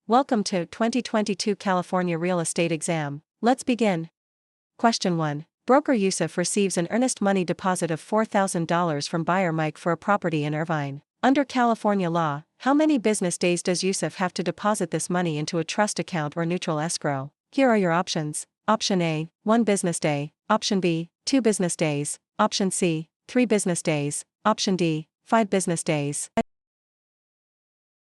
Welcome to 2022 California Real Estate Exam. Let's begin. Question 1. Broker Yusuf receives an earnest money deposit of $4,000 from buyer Mike for a property in Irvine. Under California law, how many business days does Yusuf have to deposit this money into a trust account or neutral escrow? Here are your options. Option A, 1 business day. Option B, 2 business days. Option C, 3 business days. Option D, 5 business days.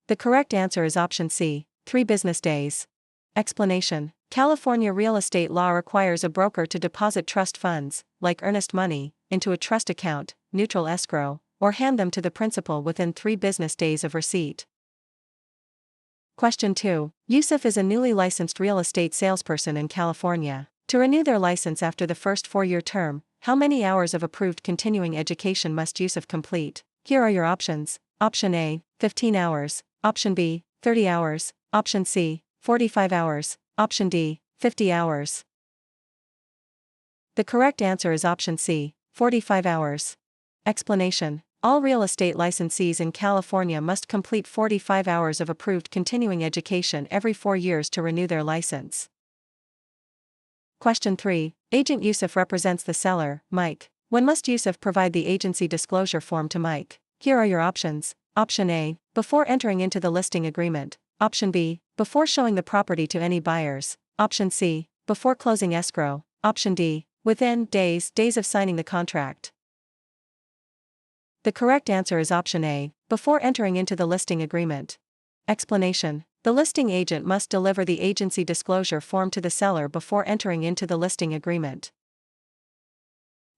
The correct answer is option C, 3 business days. Explanation. California real estate law requires a broker to deposit trust funds, like earnest money, into a trust account, neutral escrow, or hand them to the principal within 3 business days of receipt. Question 2. Yusuf is a newly licensed real estate salesperson in California. To renew their license after the first 4-year term, how many hours of approved continuing education must Yusuf complete? Here are your options. Option A, 15 hours. Option B, 30 hours. Option C, 45 hours. Option D, 50 hours. The correct answer is option C, 45 hours. Explanation. All real estate licensees in California must complete 45 hours of approved continuing education every 4 years to renew their license. Question 3. Agent Yusuf represents the seller, Mike. When must Yusuf provide the agency disclosure form to Mike? Here are your options. Option A, before entering into the listing agreement. Option B, before showing the property to any buyers. Option C, before closing escrow. Option D, within days of signing the contract. The correct answer is option A, before entering into the listing agreement. Explanation. The listing agent must deliver the agency disclosure form to the seller before entering into the listing agreement.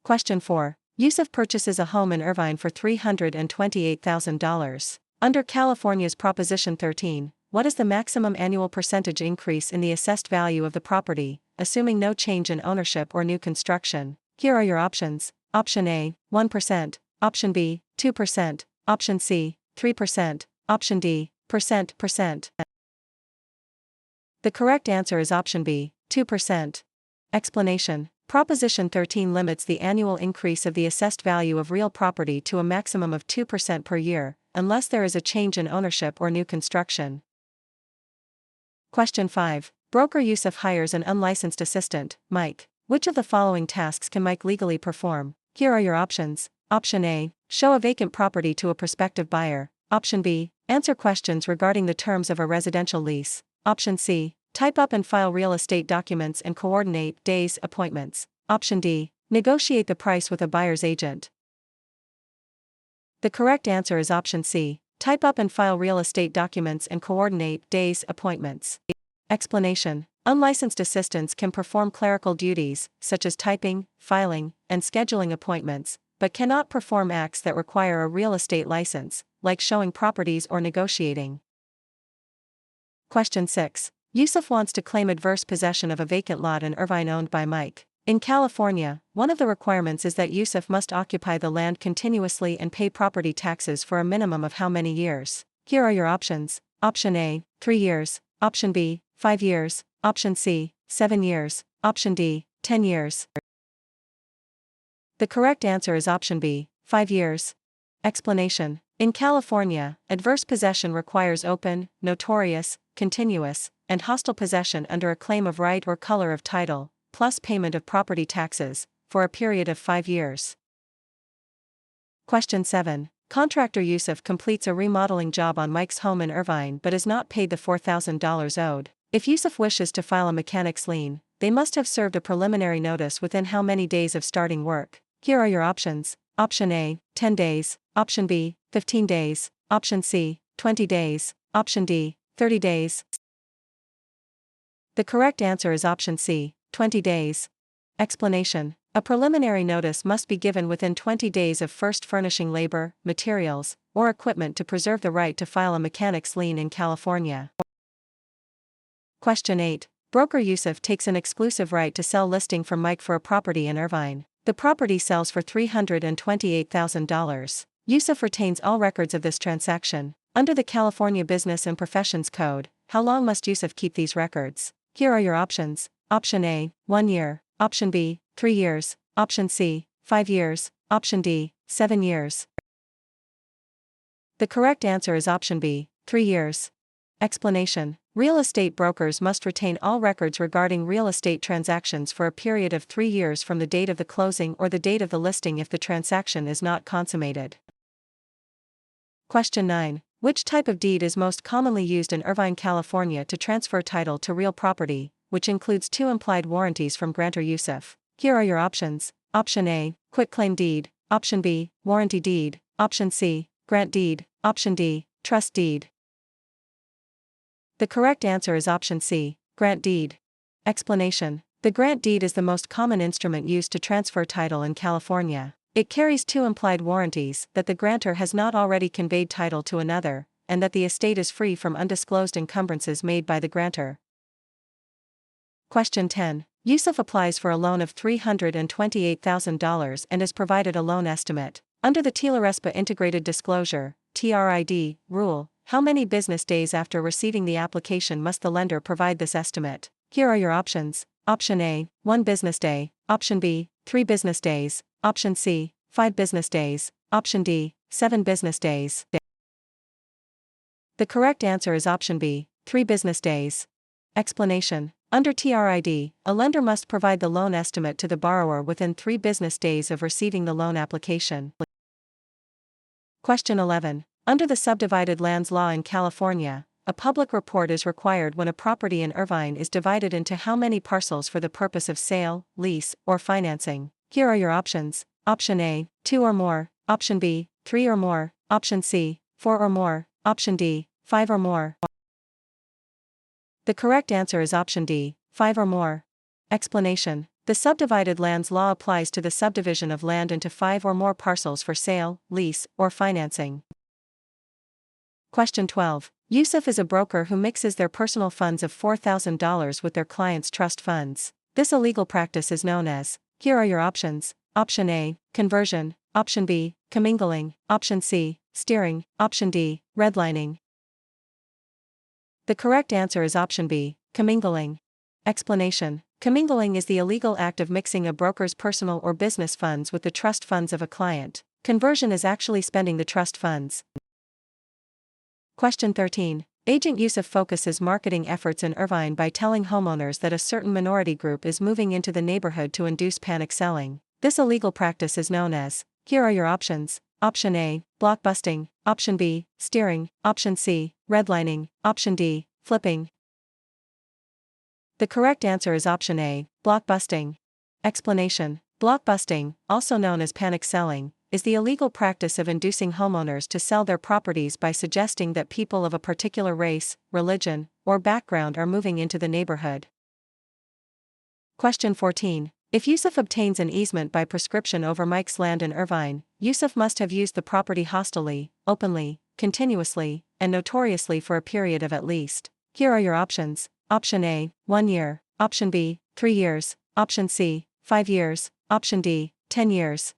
Question 4. Yusuf purchases a home in Irvine for $328,000. Under California's Proposition 13, what is the maximum annual percentage increase in the assessed value of the property, assuming no change in ownership or new construction? Here are your options. Option A, 1%. Option B, 2%. Option C, 3%. Option D, percent. The correct answer is option B, 2%. Explanation. Proposition 13 limits the annual increase of the assessed value of real property to a maximum of 2% per year, unless there is a change in ownership or new construction. Question 5. Broker Yusuf hires an unlicensed assistant, Mike. Which of the following tasks can Mike legally perform? Here are your options. Option A, show a vacant property to a prospective buyer. Option B, answer questions regarding the terms of a residential lease. Option C, type up and file real estate documents and coordinate days appointments. Option D, negotiate the price with a buyer's agent. The correct answer is option C, type up and file real estate documents and coordinate days appointments. Explanation. Unlicensed assistants can perform clerical duties, such as typing, filing, and scheduling appointments, but cannot perform acts that require a real estate license, like showing properties or negotiating. Question 6. Yusuf wants to claim adverse possession of a vacant lot in Irvine owned by Mike. In California, one of the requirements is that Yusuf must occupy the land continuously and pay property taxes for a minimum of how many years? Here are your options. Option A, 3 years. Option B, 5 years. Option C, 7 years. Option D, 10 years. The correct answer is option B, 5 years. Explanation. In California, adverse possession requires open, notorious, continuous, and hostile possession under a claim of right or color of title, plus payment of property taxes, for a period of 5 years. Question 7. Contractor Yusuf completes a remodeling job on Mike's home in Irvine but is not paid the $4,000 owed. If Yusuf wishes to file a mechanic's lien, they must have served a preliminary notice within how many days of starting work? Here are your options. Option A, 10 days. Option B, 15 days. Option C, 20 days. Option D, 30 days. The correct answer is option C, 20 days. Explanation. A preliminary notice must be given within 20 days of first furnishing labor, materials, or equipment to preserve the right to file a mechanic's lien in California. Question 8. Broker Yusuf takes an exclusive right to sell listing from Mike for a property in Irvine. The property sells for $328,000. Yusuf retains all records of this transaction. Under the California Business and Professions Code, how long must Yusuf keep these records? Here are your options. Option A, 1 year. Option B, 3 years. Option C, 5 years. Option D, 7 years. The correct answer is option B, 3 years. Explanation: real estate brokers must retain all records regarding real estate transactions for a period of 3 years from the date of the closing or the date of the listing if the transaction is not consummated. Question 9. Which type of deed is most commonly used in Irvine, California to transfer title to real property, which includes 2 implied warranties from grantor Yusuf? Here are your options. Option A, quitclaim deed. Option B, warranty deed. Option C, grant deed. Option D, trust deed. The correct answer is option C, grant deed. Explanation: the grant deed is the most common instrument used to transfer title in California. It carries 2 implied warranties that the grantor has not already conveyed title to another, and that the estate is free from undisclosed encumbrances made by the grantor. Question 10. Yusuf applies for a loan of $328,000 and is provided a loan estimate. Under the TILARESPA Integrated Disclosure (TRID) rule, how many business days after receiving the application must the lender provide this estimate? Here are your options. Option A, 1 business day. Option B, 3 business days. Option C, 5 business days. Option D, 7 business days. The correct answer is option B, 3 business days. Explanation: under TRID, a lender must provide the loan estimate to the borrower within 3 business days of receiving the loan application. Question 11. Under the Subdivided Lands Law in California, a public report is required when a property in Irvine is divided into how many parcels for the purpose of sale, lease, or financing? Here are your options. Option A, 2 or more. Option B, 3 or more. Option C, 4 or more. Option D, 5 or more. The correct answer is option D, 5 or more. Explanation: the Subdivided Lands Law applies to the subdivision of land into 5 or more parcels for sale, lease, or financing. Question 12. Yusuf is a broker who mixes their personal funds of $4,000 with their clients' trust funds. This illegal practice is known as. Here are your options. Option A, conversion. Option B, commingling. Option C, steering. Option D, redlining. The correct answer is option B, commingling. Explanation: commingling is the illegal act of mixing a broker's personal or business funds with the trust funds of a client. Conversion is actually spending the trust funds. Question 13. Agent Yusuf focuses marketing efforts in Irvine by telling homeowners that a certain minority group is moving into the neighborhood to induce panic selling. This illegal practice is known as. Here are your options. Option A, blockbusting. Option B, steering. Option C, redlining. Option D, flipping. The correct answer is option A, blockbusting. Explanation: blockbusting, also known as panic selling, is the illegal practice of inducing homeowners to sell their properties by suggesting that people of a particular race, religion, or background are moving into the neighborhood. Question 14. If Yusuf obtains an easement by prescription over Mike's land in Irvine, Yusuf must have used the property hostilely, openly, continuously, and notoriously for a period of at least. Here are your options. Option A, 1 year. Option B, 3 years. Option C, 5 years. Option D, 10 years.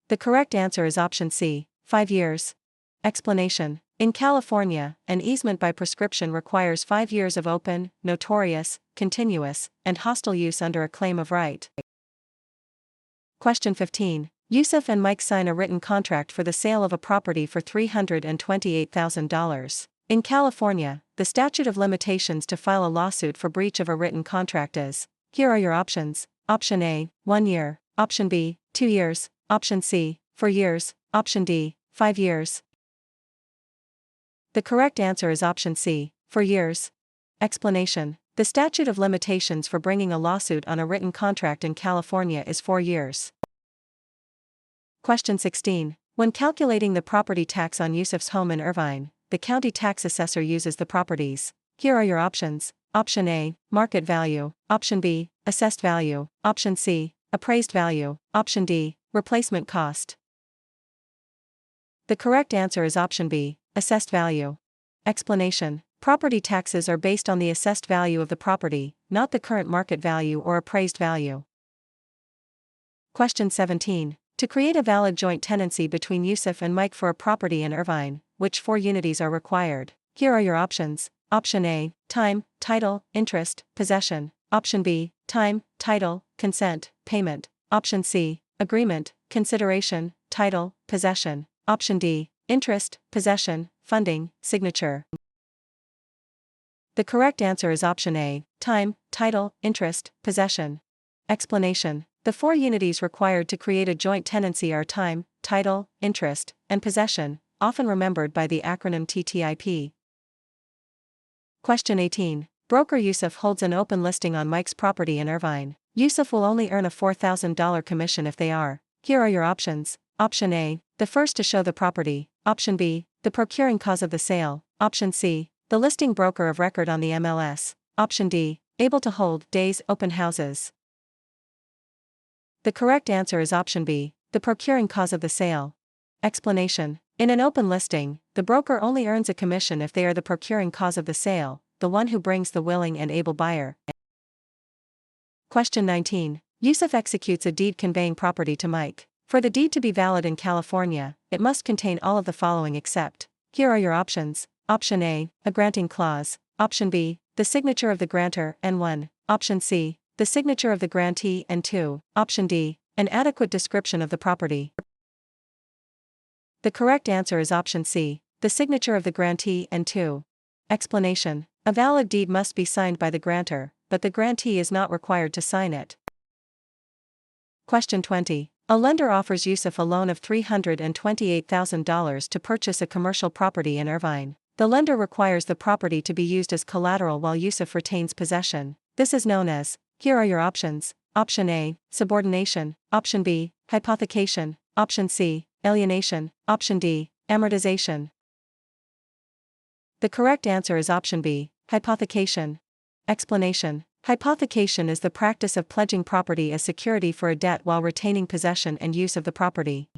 The correct answer is option C, 5 years. Explanation: in California, an easement by prescription requires 5 years of open, notorious, continuous, and hostile use under a claim of right. Question 15. Yusuf and Mike sign a written contract for the sale of a property for $328,000. In California, the statute of limitations to file a lawsuit for breach of a written contract is. Here are your options. Option A, 1 year. Option B, 2 years. Option C, 4 years. Option D, 5 years. The correct answer is option C, 4 years. Explanation: the statute of limitations for bringing a lawsuit on a written contract in California is 4 years. Question 16. When calculating the property tax on Yusuf's home in Irvine, the county tax assessor uses the properties. Here are your options. Option A, market value. Option B, assessed value. Option C, appraised value. Option D, replacement cost. The correct answer is option B, assessed value. Explanation: property taxes are based on the assessed value of the property, not the current market value or appraised value. Question 17. To create a valid joint tenancy between Yusuf and Mike for a property in Irvine, which 4 unities are required? Here are your options. Option A, time, title, interest, possession. Option B, time, title, consent, payment. Option C, agreement, consideration, title, possession. Option D, interest, possession, funding, signature. The correct answer is option A, time, title, interest, possession. Explanation. The four unities required to create a joint tenancy are time, title, interest, and possession, often remembered by the acronym TTIP. Question 18. Broker Yusuf holds an open listing on Mike's property in Irvine. Yusuf will only earn a $4,000 commission if they are. Here are your options. Option A, the first to show the property. Option B, the procuring cause of the sale. Option C, the listing broker of record on the MLS. Option D, able to hold days open houses. The correct answer is option B, the procuring cause of the sale. Explanation. In an open listing, the broker only earns a commission if they are the procuring cause of the sale, the one who brings the willing and able buyer. Question 19. Yusuf executes a deed conveying property to Mike. For the deed to be valid in California, it must contain all of the following except. Here are your options. Option A, a granting clause. Option B, the signature of the grantor, N1. Option C, the signature of the grantee, N2. Option D, an adequate description of the property. The correct answer is option C, the signature of the grantee, N2. Explanation. A valid deed must be signed by the grantor, but the grantee is not required to sign it. Question 20. A lender offers Yusuf a loan of $328,000 to purchase a commercial property in Irvine. The lender requires the property to be used as collateral while Yusuf retains possession. This is known as. Here are your options. Option A, subordination. Option B, hypothecation. Option C, alienation. Option D, amortization. The correct answer is option B, hypothecation. Explanation. Hypothecation is the practice of pledging property as security for a debt while retaining possession and use of the property.